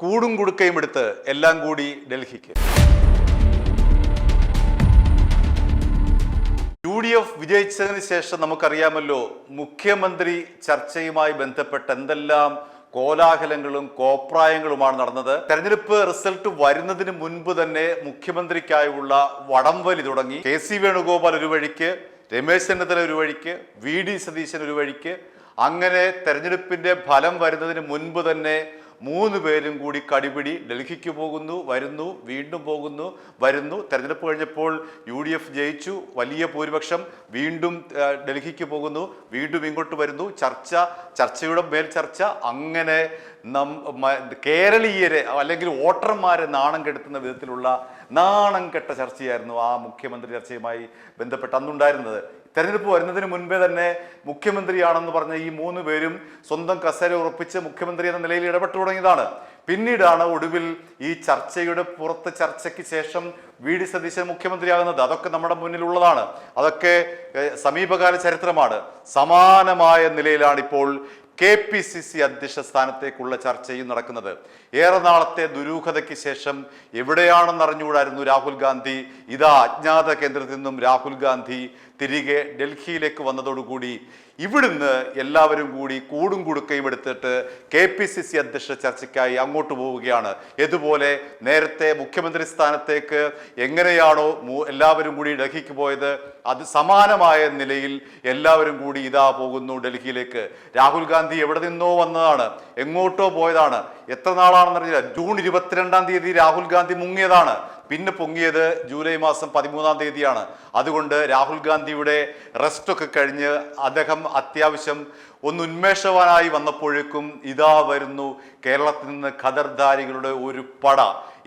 കൂടും കുടുക്കയും എടുത്ത് എല്ലാം കൂടി ഡൽഹിക്ക്. UDF വിജയിച്ചതിന് ശേഷം നമുക്കറിയാമല്ലോ, മുഖ്യമന്ത്രി ചർച്ചയുമായി ബന്ധപ്പെട്ട് എന്തെല്ലാം കോലാഹലങ്ങളും കോപ്രായങ്ങളുമാണ് നടന്നത്. തെരഞ്ഞെടുപ്പ് റിസൾട്ട് വരുന്നതിന് മുൻപ് തന്നെ മുഖ്യമന്ത്രിക്കായുള്ള വടംവലി തുടങ്ങി. KC വേണുഗോപാൽ ഒരു വഴിക്ക്, രമേശ് ചെന്നിത്തല ഒരു വഴിക്ക്, VD സതീശൻ ഒരു വഴിക്ക്. അങ്ങനെ തെരഞ്ഞെടുപ്പിന്റെ ഫലം വരുന്നതിന് മുൻപ് തന്നെ 3 പേരും കൂടി കടിപിടി. ഡൽഹിക്ക് പോകുന്നു, വരുന്നു, വീണ്ടും പോകുന്നു, വരുന്നു. തെരഞ്ഞെടുപ്പ് കഴിഞ്ഞപ്പോൾ UDF ജയിച്ചു, വലിയ ഭൂരിപക്ഷം. വീണ്ടും ഡൽഹിക്ക് പോകുന്നു, വീണ്ടും ഇങ്ങോട്ട് വരുന്നു. ചർച്ചയുടെ മേൽ ചർച്ച. അങ്ങനെ കേരളീയരെ അല്ലെങ്കിൽ വോട്ടർമാരെ നാണം കെടുത്തുന്ന വിധത്തിലുള്ള നാണം കെട്ട ചർച്ചയായിരുന്നു ആ മുഖ്യമന്ത്രി ചർച്ചയുമായി ബന്ധപ്പെട്ട് അന്നുണ്ടായിരുന്നത്. തെരഞ്ഞെടുപ്പ് വരുന്നതിന് മുൻപേ തന്നെ മുഖ്യമന്ത്രിയാണെന്ന് പറഞ്ഞ ഈ 3 പേരും സ്വന്തം കസേര ഉറപ്പിച്ച് മുഖ്യമന്ത്രി എന്ന നിലയിൽ ഇടപെട്ടു തുടങ്ങിയതാണ്. പിന്നീടാണ് ഒടുവിൽ ഈ ചർച്ചയുടെ പുറത്ത് ചർച്ചയ്ക്ക് ശേഷം VD സതീശൻ മുഖ്യമന്ത്രിയാകുന്നത്. അതൊക്കെ നമ്മുടെ മുന്നിലുള്ളതാണ്. അതൊക്കെ സമീപകാല ചരിത്രമാണ്. സമാനമായ നിലയിലാണ് ഇപ്പോൾ KPCC അധ്യക്ഷ സ്ഥാനത്തേക്കുള്ള ചർച്ചയും നടക്കുന്നത്. ഏറെ നാളത്തെ ദുരൂഹതയ്ക്ക് ശേഷം എവിടെയാണെന്നറിഞ്ഞുകൂടായിരുന്നു രാഹുൽ ഗാന്ധി. ഇതാ അജ്ഞാത കേന്ദ്രത്തിൽ നിന്നും രാഹുൽ ഗാന്ധി തിരികെ ഡൽഹിയിലേക്ക് വന്നതോടുകൂടി ഇവിടുന്ന് എല്ലാവരും കൂടി കൂടും കുടുക്കയും എടുത്തിട്ട് KPCC അധ്യക്ഷ ചർച്ചയ്ക്കായി അങ്ങോട്ട് പോവുകയാണ്. ഇതുപോലെ നേരത്തെ മുഖ്യമന്ത്രി സ്ഥാനത്തേക്ക് എങ്ങനെയാണോ എല്ലാവരും കൂടി ഡൽഹിക്ക് പോയത്, അത് സമാനമായ നിലയിൽ എല്ലാവരും കൂടി ഇതാ പോകുന്നു ഡൽഹിയിലേക്ക്. രാഹുൽ ഗാന്ധി എവിടെ നിന്നോ വന്നതാണ്, എങ്ങോട്ടോ പോയതാണ്. എത്ര നാളാണെന്നറിയില്ല. ജൂൺ 22-ാം തീയതി രാഹുൽ ഗാന്ധി മുങ്ങിയതാണ്. പിന്നെ പൊങ്ങിയത് ജൂലൈ മാസം 13-ാം തീയതിയാണ്. അതുകൊണ്ട് രാഹുൽ ഗാന്ധിയുടെ റെസ്റ്റൊക്കെ കഴിഞ്ഞ് അദ്ദേഹം അത്യാവശ്യം ഒന്ന് ഉന്മേഷവാനായി വന്നപ്പോഴേക്കും ഇതാ വരുന്നു കേരളത്തിൽ നിന്ന് ഖദർധാരികളുടെ ഒരു പട.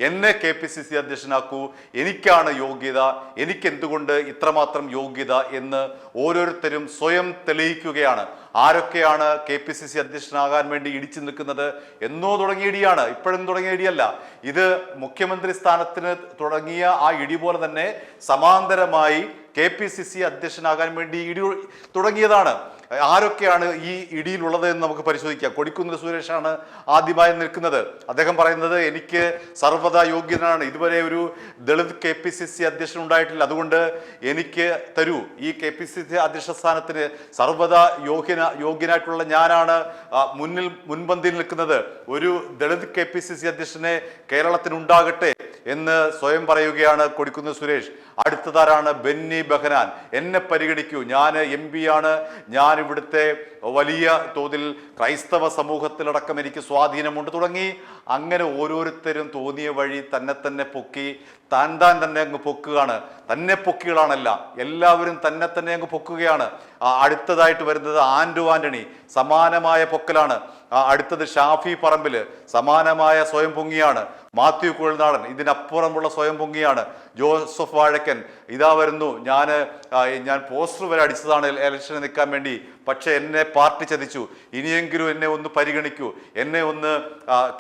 എന്നെ KPCC അധ്യക്ഷനാക്കൂ, എനിക്കാണ് യോഗ്യത, എനിക്കെന്തുകൊണ്ട് ഇത്രമാത്രം യോഗ്യത എന്ന് ഓരോരുത്തരും സ്വയം തെളിയിക്കുകയാണ്. ആരൊക്കെയാണ് KPCC അധ്യക്ഷനാകാൻ വേണ്ടി ഇടിച്ചു നിൽക്കുന്നത്? എന്നോ തുടങ്ങിയ ഇടിയാണ്, ഇപ്പോഴും തുടങ്ങിയ ഇടിയല്ല. ഇത് മുഖ്യമന്ത്രി സ്ഥാനത്തിന് തുടങ്ങിയ ആ ഇടി പോലെ തന്നെ സമാന്തരമായി KPCC അധ്യക്ഷനാകാൻ വേണ്ടി ഇടി തുടങ്ങിയതാണ്. ആരൊക്കെയാണ് ഈ ഇടിയിലുള്ളത് എന്ന് നമുക്ക് പരിശോധിക്കാം. കൊടിക്കുന്നിൽ സുരേഷാണ് ആദ്യമായി നിൽക്കുന്നത്. അദ്ദേഹം പറയുന്നത്, എനിക്ക് സർവ്വതാ യോഗ്യനാണ്, ഇതുവരെ ഒരു ദളിത് KPCC അധ്യക്ഷൻ ഉണ്ടായിട്ടില്ല, അതുകൊണ്ട് എനിക്ക് തരൂ. ഈ KPCC അധ്യക്ഷ സ്ഥാനത്തിന് സർവ്വതാ യോഗ്യനായിട്ടുള്ള ഞാനാണ് മുൻപന്തിയിൽ നിൽക്കുന്നത്. ഒരു ദളിത് KPCC അധ്യക്ഷനെ കേരളത്തിനുണ്ടാകട്ടെ എന്ന് സ്വയം പറയുകയാണ് കൊടിക്കുന്നിൽ സുരേഷ്. അടുത്തതാരാണ്? ബെന്നി ബെഹനാൻ. എന്നെ പരിഗണിക്കൂ, ഞാൻ MP ആണ്, ഞാൻ ഇവിടുത്തെ വലിയ തോതിൽ ക്രൈസ്തവ സമൂഹത്തിലടക്കം എനിക്ക് സ്വാധീനമുണ്ട് തുടങ്ങി. അങ്ങനെ ഓരോരുത്തരും തോന്നിയ വഴി തന്നെ പൊക്കി തന്നെ അങ്ങ് പൊക്കുകയാണ്. തന്നെ പൊക്കികളാണല്ല, എല്ലാവരും തന്നെ അങ്ങ് പൊക്കുകയാണ്. അടുത്തതായിട്ട് വരുന്നത് ആന്റണി, സമാനമായ പൊക്കലാണ്. അടുത്തത് ഷാഫി പറമ്പില്, സമാനമായ സ്വയം പൊങ്ങിയാണ്. മാത്യു കുഴൽനാടൻ ഇതിനപ്പുറമുള്ള സ്വയം പൊങ്ങിയാണ്. ജോസഫ് വാഴക്കൻ ഇതാ വരുന്നു, ഞാൻ പോസ്റ്റർ വരെ അടിച്ചതാണ് ഇലക്ഷന് നിൽക്കാൻ വേണ്ടി, പക്ഷെ എന്നെ പാർട്ടി ചതിച്ചു, ഇനിയെങ്കിലും എന്നെ ഒന്ന് പരിഗണിക്കൂ, എന്നെ ഒന്ന്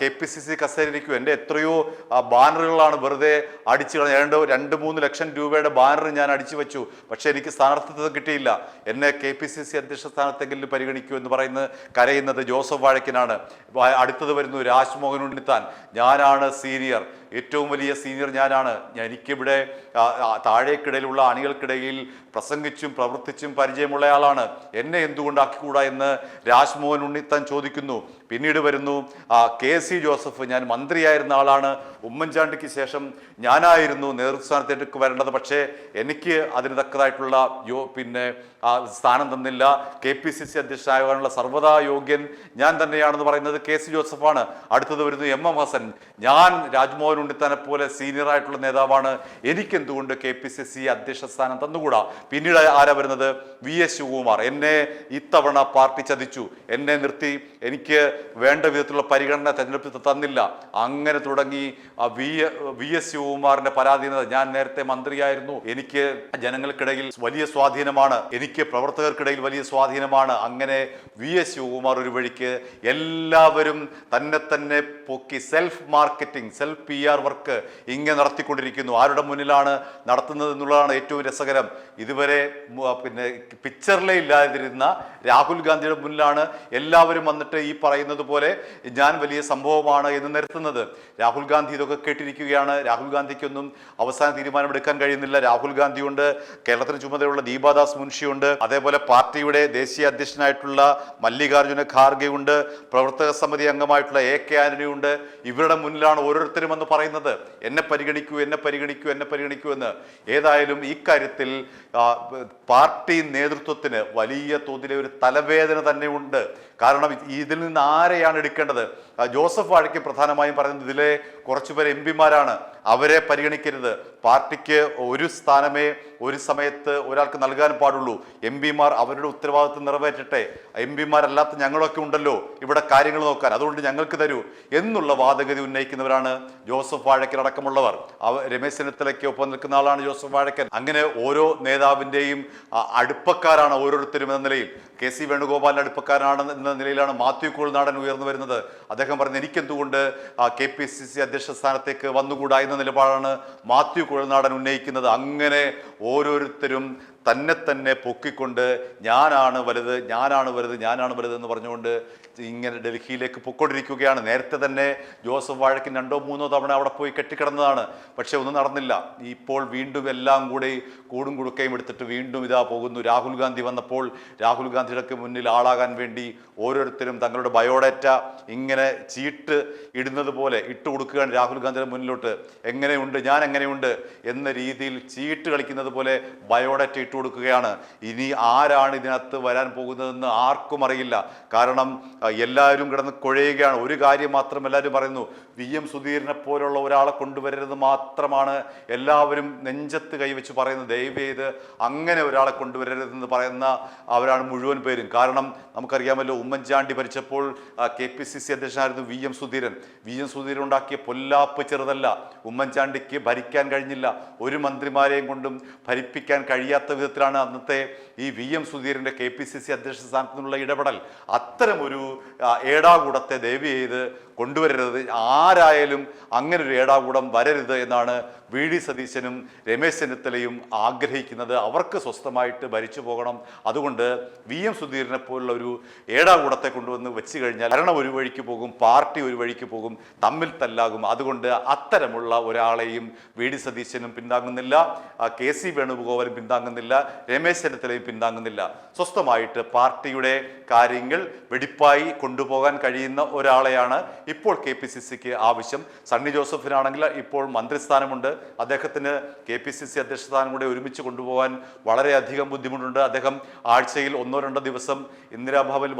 KPCC കസേരയിരിക്കൂ. എൻ്റെ എത്രയോ ബാനറുകളാണ് വെറുതെ അടിച്ചു കളഞ്ഞ. 2-3 ലക്ഷം രൂപയുടെ ബാനർ ഞാൻ അടിച്ചു വെച്ചു, പക്ഷെ എനിക്ക് സ്ഥാനാർത്ഥിത്വം കിട്ടിയില്ല, എന്നെ KPCC അധ്യക്ഷ സ്ഥാനത്തെങ്കിലും പരിഗണിക്കൂ എന്ന് കരയുന്നത് ജോസഫ് വാഴക്കനാണ്. അടുത്തത് വരുന്നു രാജ്മോഹൻ ഉണ്ണിത്താൻ. ഞാനാണ് സീനിയർ, ഏറ്റവും വലിയ സീനിയർ ഞാനാണ്, എനിക്കിവിടെ താഴേക്കിടയിലുള്ള അണികൾക്കിടയിൽ പ്രസംഗിച്ചും പ്രവർത്തിച്ചും പരിചയമുള്ള ആളാണ്, എന്നെ എന്തുകൊണ്ടാക്കിക്കൂടാ എന്ന് രാജ്മോഹൻ ഉണ്ണിത്താൻ ചോദിക്കുന്നു. പിന്നീട് വരുന്നു KC ജോസഫ്. ഞാൻ മന്ത്രിയായിരുന്ന ആളാണ്, ഉമ്മൻചാണ്ടിക്ക് ശേഷം ഞാനായിരുന്നു നേതൃസ്ഥാനത്തേക്ക് വരേണ്ടത്, പക്ഷേ എനിക്ക് അതിന് തക്കതായിട്ടുള്ള സ്ഥാനം തന്നില്ല, KPCC അധ്യക്ഷനാകാനുള്ള സർവ്വതാ യോഗ്യൻ ഞാൻ തന്നെയാണെന്ന് പറയുന്നത് KC ജോസഫാണ്. അടുത്തത് വരുന്നു MM ഹസൻ. ഞാൻ രാജ്മോഹൻ ഉണ്ണിത്താനെ പോലെ സീനിയർ ആയിട്ടുള്ള നേതാവാണ്, എനിക്കെന്തുകൊണ്ട് KPCC അധ്യക്ഷ സ്ഥാനം തന്നുകൂടാ. പിന്നീട് ആരാ വരുന്നത്? VS ശിവകുമാർ. എന്നെ ഇത്തവണ പാർട്ടി ചതിച്ചു, എന്നെ നിർത്തി, എനിക്ക് വേണ്ട വിധത്തിലുള്ള പരിഗണന തെരഞ്ഞെടുപ്പിൽ തന്നില്ല. അങ്ങനെ തുടങ്ങി VS ശിവകുമാറിന്റെ പരാധീനത. ഞാൻ നേരത്തെ മന്ത്രിയായിരുന്നു, എനിക്ക് ജനങ്ങൾക്കിടയിൽ വലിയ സ്വാധീനമാണ്, എനിക്ക് പ്രവർത്തകർക്കിടയിൽ വലിയ സ്വാധീനമാണ്. അങ്ങനെ VS ശിവകുമാർ ഒരു വഴിക്ക്, എല്ലാവരും തന്നെ പൊക്കി self marketing, self PR work ഇങ്ങനെ നടത്തിക്കൊണ്ടിരിക്കുന്നു. ആരുടെ മുന്നിലാണ് നടത്തുന്നത് എന്നുള്ളതാണ് ഏറ്റവും രസകരം. ഇതുവരെ പിക്ചറിലേ ഇല്ലാതിരുന്ന രാഹുൽ ഗാന്ധിയുടെ മുന്നിലാണ് എല്ലാവരും വന്നിട്ട് ഈ പറയുന്ന പറയുന്നത് പോലെ ഞാൻ വലിയ സംഭവമാണ് എന്ന് നിരത്തുന്നത്. രാഹുൽ ഗാന്ധി ഇതൊക്കെ കേട്ടിരിക്കുകയാണ്. രാഹുൽ ഗാന്ധിക്കൊന്നും അവസാന തീരുമാനമെടുക്കാൻ കഴിയുന്നില്ല. രാഹുൽ ഗാന്ധിയുണ്ട്, കേരളത്തിന് ചുമതലയുള്ള ദീപാദാസ് മുൻഷിയുണ്ട്, അതേപോലെ പാർട്ടിയുടെ ദേശീയ അധ്യക്ഷനായിട്ടുള്ള മല്ലികാർജുന ഖാർഗെ ഉണ്ട്, പ്രവർത്തക സമിതി അംഗമായിട്ടുള്ള AK ആന്റണി ഉണ്ട്. ഇവരുടെ മുന്നിലാണ് ഓരോരുത്തരും എന്ന് പറയുന്നത് എന്നെ പരിഗണിക്കൂ, എന്നെ പരിഗണിക്കൂ, എന്നെ പരിഗണിക്കൂ എന്ന്. ഏതായാലും ഈ കാര്യത്തിൽ പാർട്ടി നേതൃത്വത്തിന് വലിയ തോതിലെ ഒരു തലവേദന തന്നെ ഉണ്ട്. കാരണം ഇതിൽ നിന്ന് ആരെയാണ് എടുക്കേണ്ടത്? ജോസഫ് വാഴയ്ക്ക് പ്രധാനമായും പറയുന്നത് ഇതിലെ കുറച്ചുപേർ MP-മാരാണ്, അവരെ പരിഗണിക്കരുത്. പാർട്ടിക്ക് ഒരു സ്ഥാനമേ ഒരു സമയത്ത് ഒരാൾക്ക് നൽകാൻ പാടുള്ളൂ. MP-മാർ അവരുടെ ഉത്തരവാദിത്വം നിറവേറ്റട്ടെ. MP-മാരല്ലാത്ത ഞങ്ങളൊക്കെ ഉണ്ടല്ലോ ഇവിടെ കാര്യങ്ങൾ നോക്കാൻ, അതുകൊണ്ട് ഞങ്ങൾക്ക് തരൂ എന്നുള്ള വാദഗതി ഉന്നയിക്കുന്നവരാണ് ജോസഫ് വാഴക്കൻ അടക്കമുള്ളവർ. രമേശ് ചെന്നിത്തലയ്ക്ക് ഒപ്പം നിൽക്കുന്ന ആളാണ് ജോസഫ് വാഴക്കൻ. അങ്ങനെ ഓരോ നേതാവിൻ്റെയും അടുപ്പക്കാരാണ് ഓരോരുത്തരും എന്ന നിലയിൽ. KC വേണുഗോപാലിന്റെ അടുപ്പക്കാരനാണ് എന്ന നിലയിലാണ് മാത്യു കുഴൽനാടൻ ഉയർന്നു വരുന്നത്. അദ്ദേഹം പറയുന്നത് എനിക്കെന്തുകൊണ്ട് KPCC അധ്യക്ഷ സ്ഥാനത്തേക്ക് വന്നുകൂടാ എന്ന നിലപാടാണ് മാത്യു കുഴൽനാടൻ ഉന്നയിക്കുന്നത്. അങ്ങനെ ഓരോരുത്തരും തന്നെ പൊക്കിക്കൊണ്ട് ഞാനാണ് വലുത്, ഞാനാണ് വലുത്, ഞാനാണ് വലുത് എന്ന് പറഞ്ഞുകൊണ്ട് ഇങ്ങനെ ഡൽഹിയിലേക്ക് പൊക്കൊണ്ടിരിക്കുകയാണ്. നേരത്തെ തന്നെ ജോസഫ് വാഴയ്ക്ക് 2-3 തവണ അവിടെ പോയി കെട്ടിക്കിടന്നതാണ്, പക്ഷെ ഒന്നും നടന്നില്ല. ഇപ്പോൾ വീണ്ടും എല്ലാം കൂടി കൂടും കുടുക്കയും എടുത്തിട്ട് വീണ്ടും ഇതാ പോകുന്നു. രാഹുൽ ഗാന്ധി വന്നപ്പോൾ രാഹുൽ ഗാന്ധിയുടെ മുന്നിൽ ആളാകാൻ വേണ്ടി ഓരോരുത്തരും തങ്ങളുടെ ബയോഡാറ്റ ഇങ്ങനെ ചീട്ട് ഇടുന്നത് പോലെ ഇട്ട് കൊടുക്കുകയാണ് രാഹുൽ ഗാന്ധിയുടെ മുന്നിലോട്ട്. എങ്ങനെയുണ്ട്, ഞാൻ എങ്ങനെയുണ്ട് എന്ന രീതിയിൽ ചീട്ട് കളിക്കുന്നത് പോലെ ബയോഡാറ്റ ഇട്ട് കൊടുക്കുകയാണ്. ഇനി ആരാണ് ഇതിനകത്ത് വരാൻ പോകുന്നതെന്ന് ആർക്കും അറിയില്ല. കാരണം എല്ലാവരും കിടന്ന് കുഴയുകയാണ്. ഒരു കാര്യം മാത്രം എല്ലാവരും പറയുന്നു, VM സുധീരനെ പോലുള്ള ഒരാളെ കൊണ്ടുവരരുത് മാത്രമാണ് എല്ലാവരും നെഞ്ചത്ത് കൈവച്ച് പറയുന്നത്. ദയവ് ചെയ്ത് അങ്ങനെ ഒരാളെ കൊണ്ടുവരരുതെന്ന് പറയുന്ന അവരാണ് മുഴുവൻ പേരും. കാരണം നമുക്കറിയാമല്ലോ, ഉമ്മൻചാണ്ടി ഭരിച്ചപ്പോൾ KPCC അധ്യക്ഷനായിരുന്നു VM സുധീരൻ. VM സുധീരൻ ഉണ്ടാക്കിയ പൊല്ലാപ്പ് ചെറുതല്ല. ഉമ്മൻചാണ്ടിക്ക് ഭരിക്കാൻ കഴിഞ്ഞില്ല, ഒരു മന്ത്രിമാരെയും കൊണ്ടും ഭരിപ്പിക്കാൻ കഴിയാത്ത വിധത്തിലാണ് അന്നത്തെ ഈ VM സുധീരന്റെ KPCC അധ്യക്ഷ സ്ഥാനത്ത് നിന്നുള്ള ഇടപെടൽ. അത്തരമൊരു ഏടാകൂടത്തെ ദയവ് ചെയ്ത് കൊണ്ടുവരരുത്. ആരായാലും അങ്ങനെ ഒരു ഏടാകൂടം വരരുത് എന്നാണ് VD സതീശനും രമേശ് ചെന്നിത്തലയും ആഗ്രഹിക്കുന്നത്. അവർക്ക് സ്വസ്ഥമായിട്ട് ഭരിച്ചു പോകണം. അതുകൊണ്ട് VM സുധീരനെ പോലുള്ള ഒരു ഏടാകൂടത്തെ കൊണ്ടുവന്ന് വെച്ച് കഴിഞ്ഞാൽ ഭരണം ഒരു വഴിക്ക് പോകും, പാർട്ടി ഒരു വഴിക്ക് പോകും, തമ്മിൽ തല്ലാകും. അതുകൊണ്ട് അത്തരമുള്ള ഒരാളെയും VD സതീശനും പിന്താങ്ങുന്നില്ല, KC വേണുഗോപാലും പിന്താങ്ങുന്നില്ല, രമേശ് ചെന്നിത്തലയും പിന്താങ്ങുന്നില്ല. സ്വസ്ഥമായിട്ട് പാർട്ടിയുടെ കാര്യങ്ങൾ വെടിപ്പായി കൊണ്ടുപോകാൻ കഴിയുന്ന ഒരാളെയാണ് ഇപ്പോൾ KPCCക്ക് ആവശ്യം. സണ്ണി ജോസഫിനാണെങ്കിൽ ഇപ്പോൾ മന്ത്രിസ്ഥാനമുണ്ട്. അദ്ദേഹത്തിന് KPCC അധ്യക്ഷ സ്ഥാനം കൂടെ ഒരുമിച്ച് കൊണ്ടുപോകാൻ വളരെയധികം ബുദ്ധിമുട്ടുണ്ട്. അദ്ദേഹം ആഴ്ചയിൽ 1-2 ദിവസം ഇന്ദിരാഭവനിൽ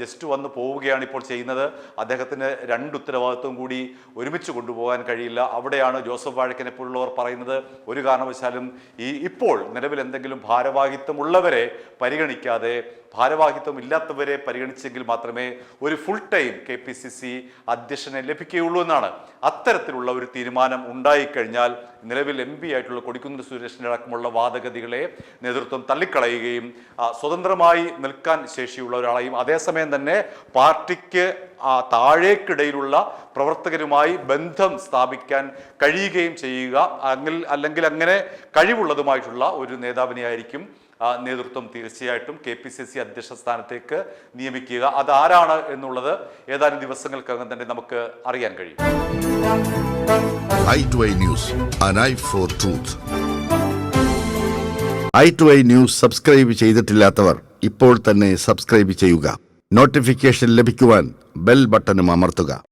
ജസ്റ്റ് വന്ന് പോവുകയാണ് ഇപ്പോൾ ചെയ്യുന്നത്. അദ്ദേഹത്തിന് 2 ഉത്തരവാദിത്വം കൂടി ഒരുമിച്ച് കൊണ്ടുപോകാൻ കഴിയില്ല. അവിടെയാണ് ജോസഫ് വാഴക്കനെ പോലുള്ളവർ പറയുന്നത് ഒരു കാരണവശാലും ഇപ്പോൾ നിലവിൽ എന്തെങ്കിലും ഭാരവാഹിത്വം ഉള്ളവരെ പരിഗണിക്കാതെ ഭാരവാഹിത്വം ഇല്ലാത്തവരെ പരിഗണിച്ചെങ്കിൽ മാത്രമേ ഒരു ഫുൾ ടൈം KPCC അധ്യക്ഷനെ ലഭിക്കുകയുള്ളൂ എന്നാണ്. അത്തരത്തിലുള്ള ഒരു തീരുമാനം ഉണ്ടായിക്കഴിഞ്ഞാൽ നിലവിൽ MP ആയിട്ടുള്ള കൊടിക്കുന്നിൽ സുരേഷിന്റെ അടക്കമുള്ള വാദഗതികളെ നേതൃത്വം തള്ളിക്കളയുകയും സ്വതന്ത്രമായി നിൽക്കാൻ ശേഷിയുള്ള ഒരാളെയും അതേസമയം തന്നെ പാർട്ടിക്ക് താഴേക്കിടയിലുള്ള പ്രവർത്തകരുമായി ബന്ധം സ്ഥാപിക്കാൻ കഴിയുകയും ചെയ്യുക, അല്ലെങ്കിൽ അങ്ങനെ കഴിവുള്ളതുമായിട്ടുള്ള ഒരു നേതാവിനെയായിരിക്കും നേതൃത്വം തീർച്ചയായിട്ടും KPCC അധ്യക്ഷ സ്ഥാനത്തേക്ക് നിയമിക്കുക. അതാരാണ് എന്നുള്ളത് ഏതാനും ദിവസങ്ങൾക്കകം തന്നെ നമുക്ക് അറിയാൻ കഴിയും. i2i News, an eye for truth. i2i News subscribe ചെയ്തിട്ടില്ലാത്തവർ ഇപ്പോൾ തന്നെ സബ്സ്ക്രൈബ് ചെയ്യുക. നോട്ടിഫിക്കേഷൻ ലഭിക്കുവാൻ ബെൽ ബട്ടണും അമർത്തുക.